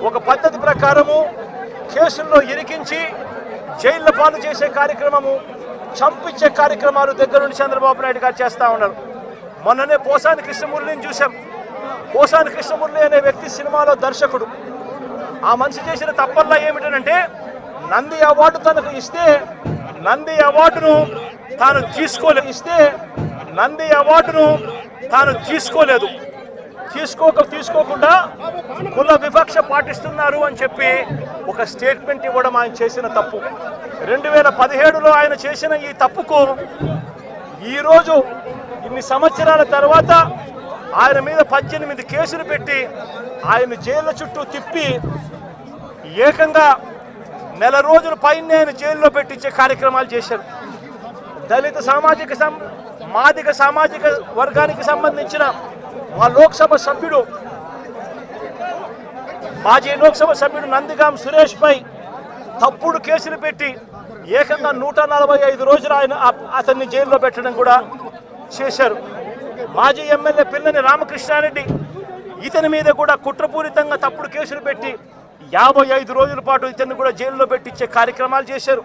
ఒక పద్ధతి ప్రకారము కేసుల్లో ఇరికించి జైళ్ళ పాలు చేసే కార్యక్రమము, చంపించే కార్యక్రమాలు దగ్గర నుండి చంద్రబాబు నాయుడు గారు చేస్తూ ఉన్నారు. మొన్ననే పోసాని కృష్ణమురళిని చూసాం. పోసాని కృష్ణమురళి అనే వ్యక్తి సినిమాలో దర్శకుడు. ఆ మనిషి చేసిన తప్పల్లా ఏమిటంటే నంది అవార్డు తనకు ఇస్తే నంది అవార్డును తాను తీసుకోలేదు. తీసుకోకుండా కుల వివక్ష పాటిస్తున్నారు అని చెప్పి ఒక స్టేట్మెంట్ ఇవ్వడం ఆయన చేసిన తప్పు. 2017లో ఆయన చేసిన ఈ తప్పుకు ఈరోజు ఇన్ని సంవత్సరాల తర్వాత ఆయన మీద 18 కేసులు పెట్టి ఆయన జైళ్ళ చుట్టూ తిప్పి ఏకంగా నెల రోజుల పైన ఆయన జైల్లో పెట్టించే కార్యక్రమాలు చేశారు. దళిత మాదిగ సామాజిక వర్గానికి సంబంధించిన మా మాజీ లోక్సభ సభ్యుడు నందిగాం సురేష్ పై తప్పుడు కేసులు పెట్టి ఏకంగా 145 రోజులు అతన్ని జైల్లో పెట్టడం కూడా చేశారు. మాజీ ఎమ్మెల్యే పిల్లని రామకృష్ణారెడ్డి ఇతని మీద కూడా కుట్రపూరితంగా తప్పుడు కేసులు పెట్టి 55 రోజుల పాటు ఇతన్ని కూడా జైల్లో పెట్టించే కార్యక్రమాలు చేశారు.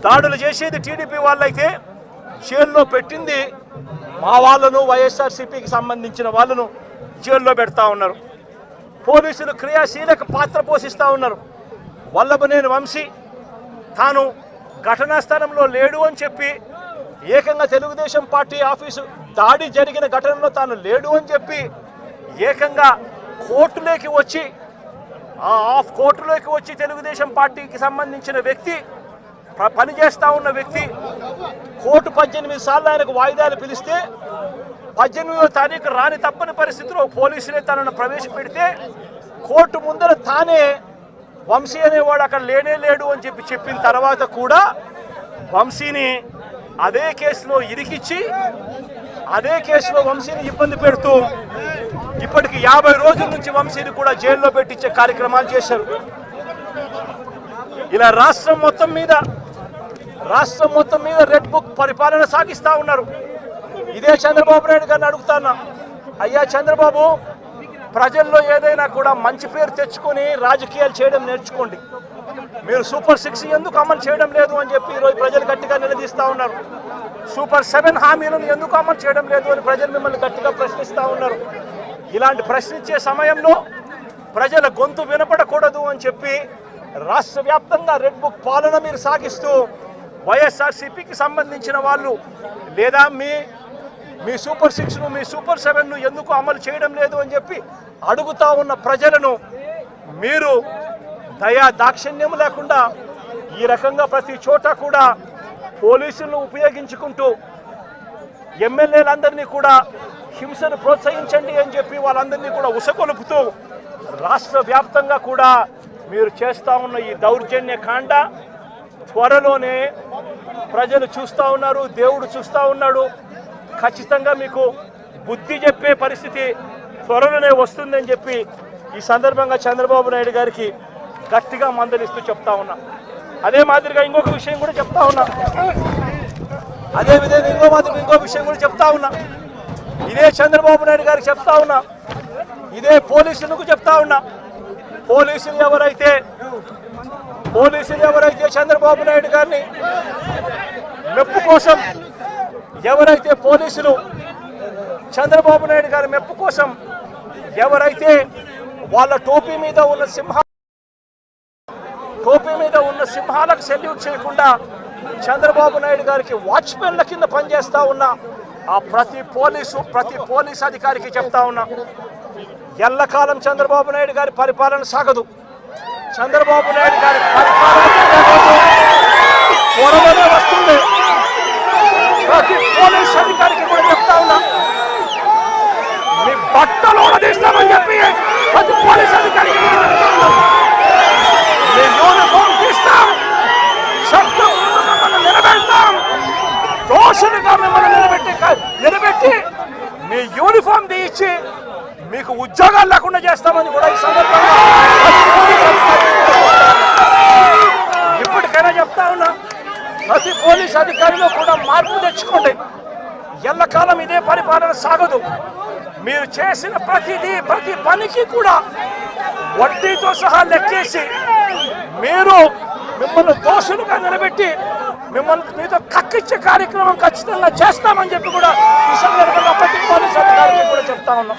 దాడులు చేసేది టీడీపీ వాళ్ళైతే జైల్లో పెట్టింది మా వాళ్ళను, వైఎస్ఆర్సీపీకి సంబంధించిన వాళ్ళను జైల్లో పెడతా ఉన్నారు. పోలీసులు క్రియాశీలక పాత్ర పోషిస్తూ ఉన్నారు. వల్లభనేని వంశీ తాను ఘటనా స్థలంలో లేడు అని చెప్పి ఏకంగా తెలుగుదేశం పార్టీ ఆఫీసు దాడి జరిగిన ఘటనలో తాను లేడు అని చెప్పి ఏకంగా కోర్టులోకి వచ్చి తెలుగుదేశం పార్టీకి సంబంధించిన వ్యక్తి, పనిచేస్తూ ఉన్న వ్యక్తి కోర్టు 18 సార్లు ఆయనకు వాయిదాలు పిలిస్తే 18వ తారీఖు రాని తప్పని పరిస్థితిలో పోలీసులే తనను ప్రవేశపెడితే కోర్టు ముందర తానే వంశీ అనేవాడు అక్కడ లేడు అని చెప్పిన తర్వాత కూడా వంశీని అదే కేసులో ఇరికిచ్చి అదే కేసులో వంశీని ఇబ్బంది పెడుతూ ఇప్పటికి 50 రోజుల నుంచి వంశీని కూడా జైల్లో పెట్టించే కార్యక్రమాలు చేశారు. ఇలా రాష్ట్రం మొత్తం మీద రెడ్ బుక్ పరిపాలన సాగిస్తూ ఉన్నారు. ఇదే చంద్రబాబు నాయుడు గారిని అడుగుతాను, అయ్యా చంద్రబాబు, ప్రజల్లో ఏదైనా కూడా మంచి పేరు తెచ్చుకొని రాజకీయాలు చేయడం నేర్చుకోండి. మీరు సూపర్ 6 ఎందుకు అమలు చేయడం లేదు అని చెప్పి ఈరోజు ప్రజలు గట్టిగా నిలదీస్తూ ఉన్నారు. సూపర్ 7 హామీలను ఎందుకు అమలు చేయడం లేదు అని ప్రజలు మిమ్మల్ని గట్టిగా ప్రశ్నిస్తూ ఉన్నారు. ఇలాంటి ప్రశ్నించే సమయంలో ప్రజల గొంతు వినపడకూడదు అని చెప్పి రాష్ట్ర వ్యాప్తంగా రెడ్ బుక్ పాలన మీరు సాగిస్తూ వైఎస్ఆర్సీపీకి సంబంధించిన వాళ్ళు లేదా మీ సూపర్ 6ను మీ సూపర్ 7ను ఎందుకు అమలు చేయడం లేదు అని చెప్పి అడుగుతా ఉన్న ప్రజలను మీరు దాక్షిణ్యం లేకుండా ఈ రకంగా ప్రతి చోట కూడా పోలీసులను ఉపయోగించుకుంటూ ఎమ్మెల్యేలందరినీ కూడా హింసను ప్రోత్సహించండి అని చెప్పి వాళ్ళందరినీ కూడా ఉసగొలుపుతూ రాష్ట్ర వ్యాప్తంగా కూడా మీరు చేస్తూ ఉన్న ఈ దౌర్జన్య కాండ త్వరలోనే ప్రజలు చూస్తూ ఉన్నారు, దేవుడు చూస్తూ ఉన్నాడు. ఖచ్చితంగా మీకు బుద్ధి చెప్పే పరిస్థితి త్వరలోనే వస్తుందని చెప్పి ఈ సందర్భంగా చంద్రబాబు నాయుడు గారికి గట్టిగా మందలిస్తూ చెప్తా ఉన్నా. అదే మాదిరిగా ఇంకొక విషయం కూడా చెప్తా ఉన్నా. అదే విధంగా ఇంకో విషయం కూడా చెప్తా ఉన్నా. ఇదే చంద్రబాబు నాయుడు గారికి చెప్తా ఉన్నా, ఇదే పోలీసులకు చెప్తా ఉన్నా. పోలీసులు ఎవరైతే చంద్రబాబు నాయుడు గారిని మెప్పు కోసం చంద్రబాబు నాయుడు గారి మెప్పు కోసం ఎవరైతే వాళ్ళ టోపీ మీద ఉన్న సింహాలకు సెల్యూట్ చేయకుండా చంద్రబాబు నాయుడు గారికి వాచ్మెన్ల కింద పనిచేస్తా ఉన్న ఆ ప్రతి పోలీస్ అధికారికి చెప్తా ఉన్నా, ఎల్లకాలం చంద్రబాబు నాయుడు గారి పరిపాలన సాగదు. చంద్రబాబు నాయుడు గారి పరిపాలన త్వరలోనే వస్తుంది. ప్రతి పోలీస్ అధికారికి కూడా చెప్తా ఉన్నా, మీ బట్టలు తీస్తామని చెప్పి ప్రతి పోలీస్ అధికారికి మీ యూనిఫామ్ తీస్తాం, చట్టం మిమ్మల్ని నిలబెడతాం, దోషులుగా మిమ్మల్ని నిలబెట్టి మీ యూనిఫామ్ తీయించి మీకు ఉద్యోగాలు లేకుండా చేస్తామని కూడా ఈ సందర్భంగా ఇప్పటికైనా చెప్తా ఉన్నా. ప్రతి పోలీస్ అధికారిలో కూడా మార్పు తెచ్చుకోండి. ఎల్లకాలం ఇదే పరిపాలన సాగదు. మీరు చేసిన ప్రతి పనికి కూడా వడ్డీతో సహా లెక్కేసి మీరు మిమ్మల్ని దోషులుగా నిలబెట్టి మిమ్మల్ని మీతో కక్కిచ్చే కార్యక్రమం ఖచ్చితంగా చేస్తామని చెప్పి కూడా ఈ సందర్భంగా ప్రతిపాదన కూడా చెప్తా ఉన్నాం.